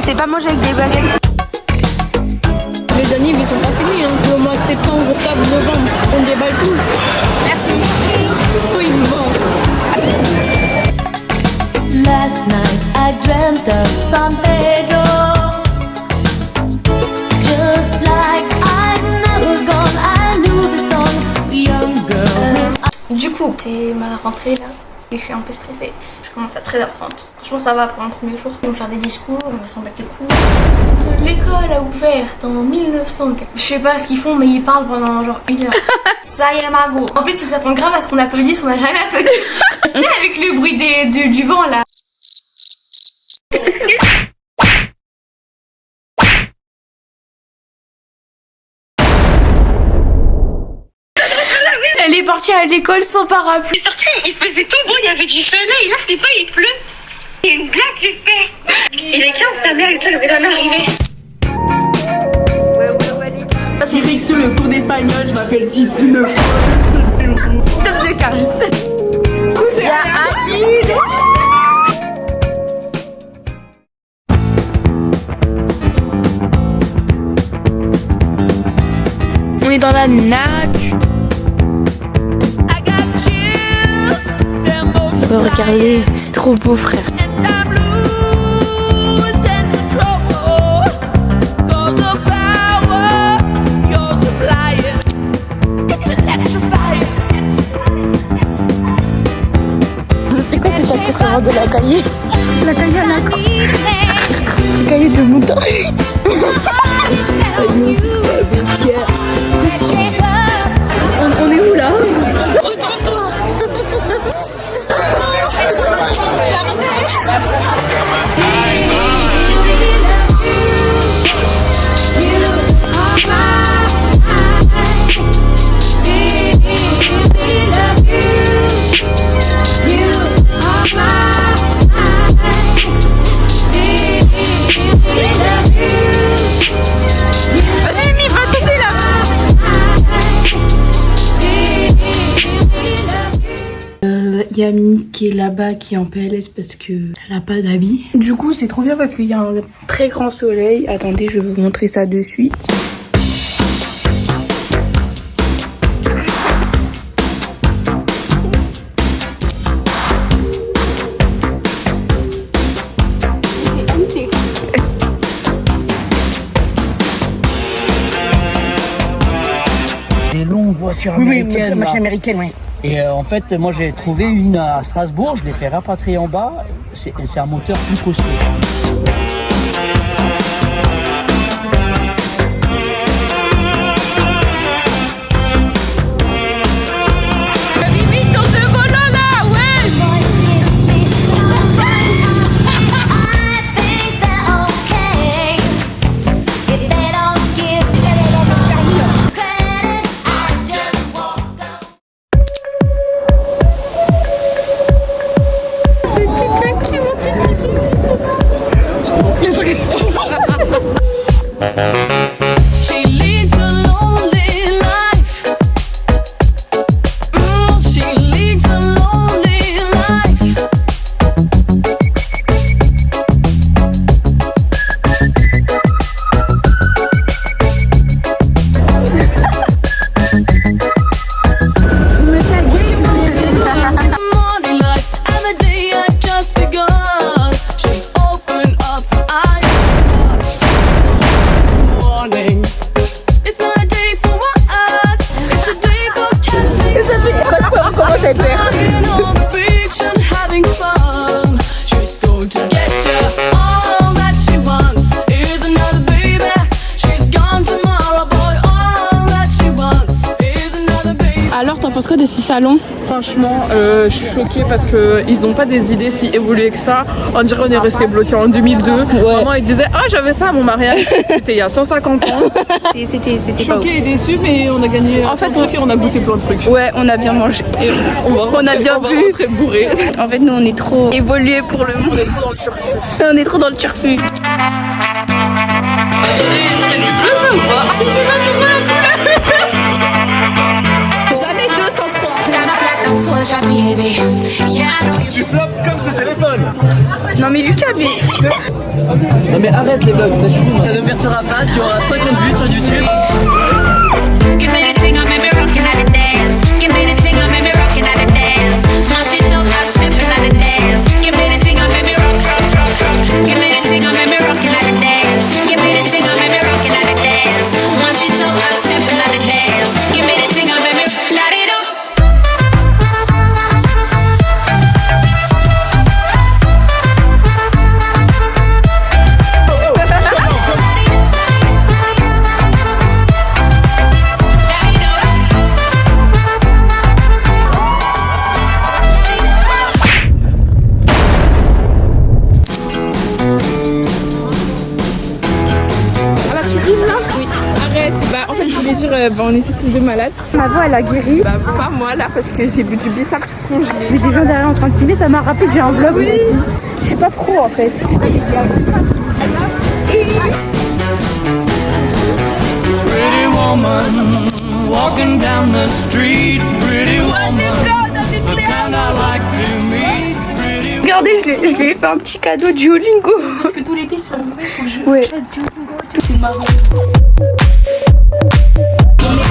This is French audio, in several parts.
C'est pas manger avec des baguettes. Les annives ils sont pas finis, hein. Au mois de septembre, octobre, novembre, on déballe tout. Merci. Oui, bon. Last night I dreamt of San Pedro, just like I've never gone. I knew the song, the young girl. Du coup, c'est ma rentrée là et je suis un peu stressée. Je commence à 13h30. Franchement, ça va pour un premier jour. Ils vont faire des discours, on va s'en battre les couilles. L'école a ouvert en 1900. Je sais pas ce qu'ils font, mais ils parlent pendant genre 1 heure. Ça y est, Margot. En plus, ça s'attend grave à ce qu'on applaudisse, on n'a jamais applaudi. Tu sais, avec le bruit du vent là. Elle est partie à l'école sans parapluie. Je suis sortie, il faisait tout beau, il y avait du soleil, et là c'est pas, il pleut. C'est une blague, j'espère. Et les 15, sa mère et tout, le vélo arrivé. J'ai fait que sur le cours d'espagnol, je m'appelle Sissine. Stop the car, juste. Il y a Aline. On est dans la natte. Regardez, c'est trop beau, frère. C'est quoi cette préférence de la cahier? La cahier à la Le cahier de mouton. On est où là? Il y a Mini qui est là-bas, qui est en PLS parce qu'elle n'a pas d'habit. Du coup, c'est trop bien parce qu'il y a un très grand soleil. Attendez, je vais vous montrer ça de suite. Des longues voitures américaines. Oui, américaine, oui. Et en fait, moi j'ai trouvé une à Strasbourg, je l'ai fait rapatrier en bas. C'est un moteur plus costaud. Alors, t'en penses quoi de ce salon? Franchement, je suis choquée parce qu'ils n'ont pas des idées si évoluées que ça. On dirait qu'on est resté bloqué en 2002. Ouais. Maman, il disait ah j'avais ça à mon mariage. C'était il y a 150 ans. C'était choquée et déçue, mais on a gagné. En fait, on a goûté plein de trucs. Ouais, on a bien mangé. Et on a bien bu. Bourré. En fait, nous, on est trop évolués pour le monde. On est trop dans le turfu. On est trop dans le turfu. Attendez, c'était du bleu ou pas? Jamais 203. Tu floppes comme ce téléphone. Non mais Lucas, mais... Non mais arrête les vlogs, ça suffit. Ça ne versera pas, tu auras 50 vues sur YouTube. Give me the thing, I make me rockin' at the dance. Give me the thing, I make me rockin' at the dance. Mash it up like steppin' at the dance. Give me the thing, I make me rock, rock, rock, rock. Give me the thing, I make me rockin' at the dance. Give me the thing, I make me rockin' at the dance. Mash it up like steppin' at the dance. Give me the thing, I make me light it up. Alors tu filmes là? Oui. Arrête. Bah en fait je voulais dire, on était tous les deux malades. Ma voix elle a guéri. Bah pas moi là parce que j'ai bu du bissap congelé. Mais des gens derrière en train de filmer, ça m'a rappelé que j'ai un vlog moi aussi. Je suis pas pro en fait. Pretty woman, walking down the street. Pretty woman, the kind I like to meet. Pretty Regardez, je lui ai fait un petit cadeau Duolingo. Parce que tout l'été sur le moment faut que je Ouais. fasse Duolingo. C'est marrant.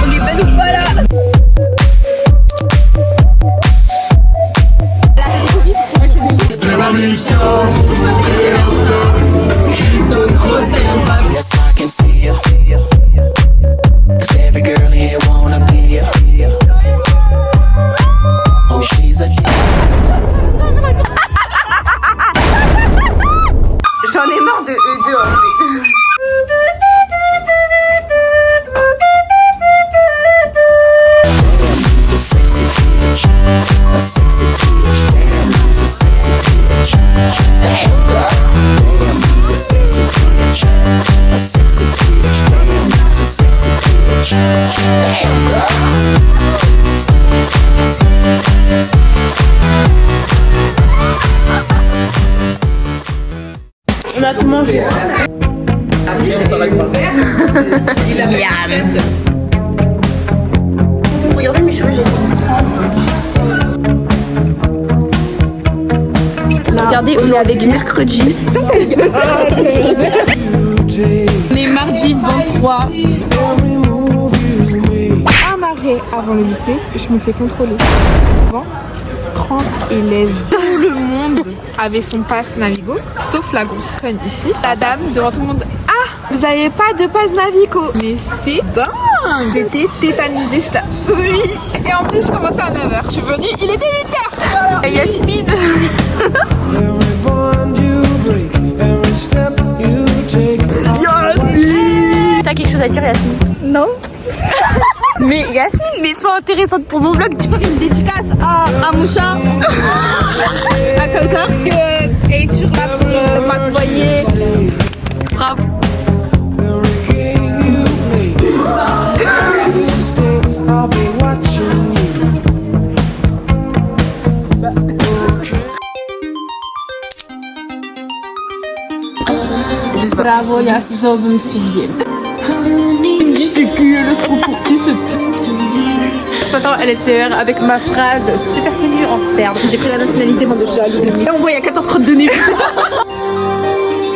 On est belle ou pas là? Yes, I can see ya. 'Cause every girl here wanna be ya. Oh, she's a J'en ai marre de eux deux en fait. a sexy bitch. A sexy bitch. Damn, she's a sexy bitch. Damn, girl. Damn, she's a sexy bitch. A sexy bitch. Damn, she's a sexy bitch. Damn, girl. On a tout mangé. Regardez mes cheveux, j'ai fait une frange. Regardez, on est avec mercredi. On est mardi 23. Un arrêt avant le lycée et je me fais contrôler. Bon, 30 élèves. Tout le monde avait son pass Navigo, sauf la grosse conne ici. La dame devant tout le monde. Ah, vous avez pas de pass Navigo? Mais c'est dingue. J'étais tétanisée, j'étais oui. Et en plus je commençais à 9h. Je suis venue, il était 8h. Voilà. Et Yasmine. Every bond you break, every step you take. T'as quelque chose à dire, Yasmine? Non. Mais Yasmine, mais sois intéressante pour mon vlog. Tu peux faire une dédicace à Moussa, à quelqu'un et toujours là pour m'accompagner. Bravo. Every game you play. You'll stay, I'll be watching you. Brawo, ja sizowym civil. Juste que le propos qui se ce matin à LCR avec ma phrase super connue en serbe. J'ai pris la nationalité moi de Charlie. Et on voit il y a 14 crottes de nez.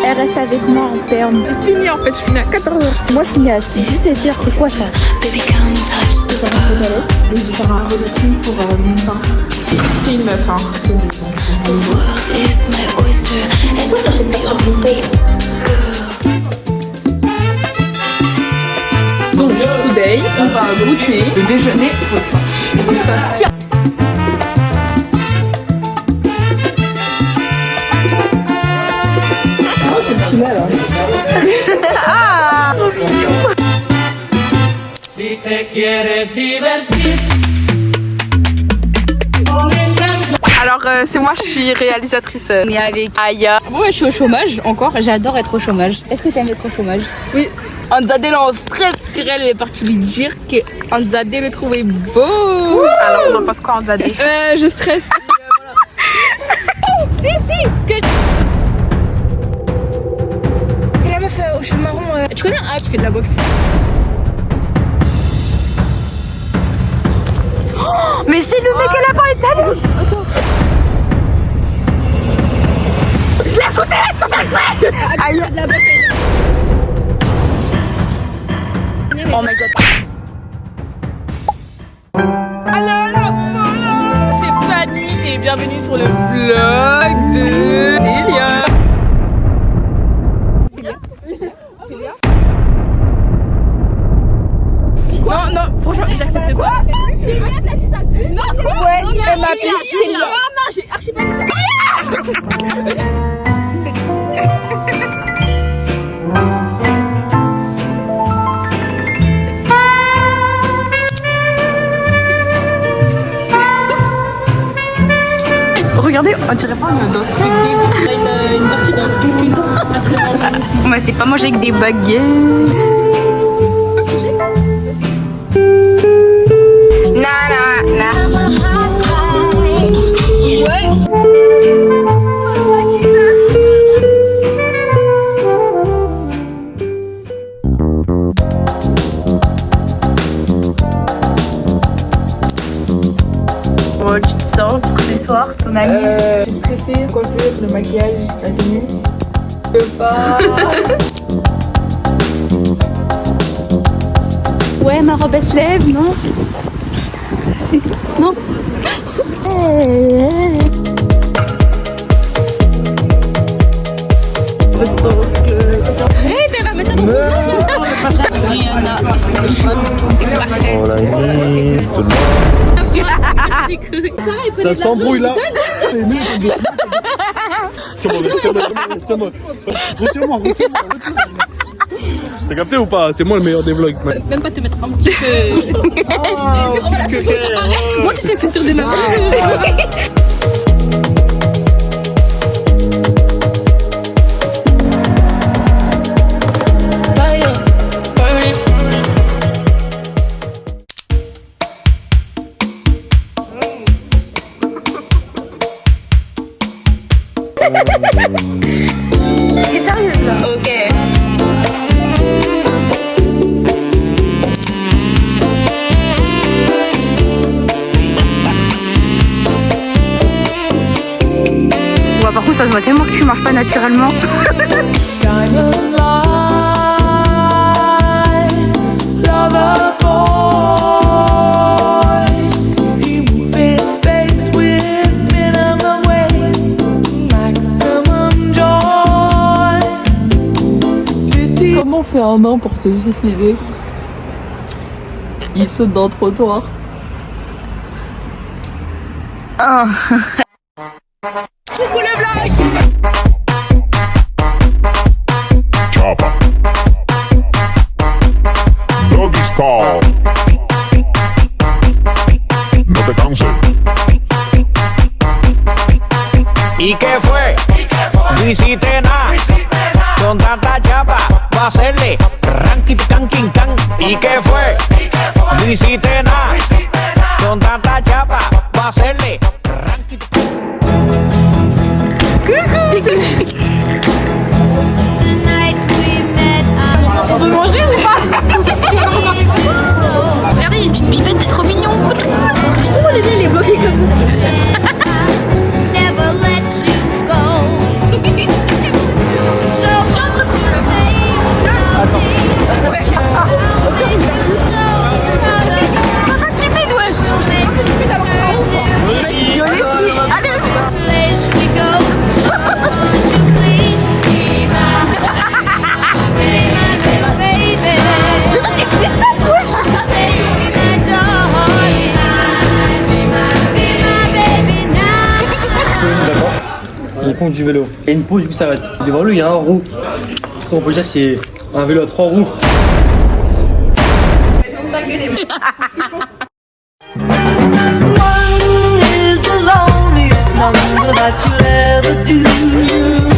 Elle reste avec moi en terme. J'ai fini en fait, je finis à 14h. Moi je finis à 17h, c'est quoi ça? Baby, come touch the Et je vais faire un relooking pour mon pain. C'est une meuf, hein. C'est une meuf. world is my oyster. And J'achète pas sur mon paye. Donc today, on va goûter le déjeuner au dégustation. Oh, quel chila là. Si te quieres divertir. Alors c'est moi, je suis réalisatrice. On est avec Aya. Moi je suis au chômage encore, j'adore être au chômage. Est-ce que t'aimes être au chômage? Oui. Anzadeh là en stress, elle est partie lui dire que Anzadeh le trouvait beau. Alors on en pense quoi en Zadé? Je stresse. Si, parce que... C'est la meuf aux cheveux marrons. Tu connais un qui fait de la boxe? Mais c'est le mec à la barre italien. Oh my god. C'est Fanny et bienvenue sur le vlog de Célia. Non, non, franchement, j'accepte pas. Non, ouais, elle m'a appelé Célia. Non, non, j'ai archi pas dit ça. Regardez, on dirait pas dans ce film. Une partie d'un film. Moi, c'est pas manger avec des baguettes. Tu te sors pour ce soir, ton ami? Je suis stressée, coiffure, le maquillage, la tenue. Je peux pas. Ouais, ma robe elle se lève, non? Non. Hey, tu vas mettre ça dans ton Rihanna. C'est parfait. On la existe. Ça s'embrouille là. Tiens-moi. Retiens-moi. T'as capté ou pas? C'est moi le meilleur des vlogs. Même pas te mettre un petit peu. C'est vraiment la seconde. Moi, tu sais que je suis sur des mains. T'es sérieuse là? Ok. Ouais, par contre, ça se voit tellement que tu marches pas naturellement. Diamond line, lover boy. He move in space with minimum waste, maximum joy. City. Comment on fait un nain pour se suicider? Il saute dans le trottoir. Chopper. Doggy style. No te canses. ¿Y qué fue? No hiciste nada. Con tanta chapa, va a hacerle ranking can king can. ¿Y qué fue? No hiciste nada. Con tanta chapa, va a hacerle ranking. On peut manger ou pas? Regardez, il y a une petite pipette, c'est trop mignon. Oh, les bien, il est bloqué comme ça. C'est pas timide, wesh. Allez. Ils font du vélo. Il y a une pause, du coup ça arrête. Devant lui, il y a un roue. On peut dire que c'est un vélo à 3 roues. One is the loneliest number that you'll ever do.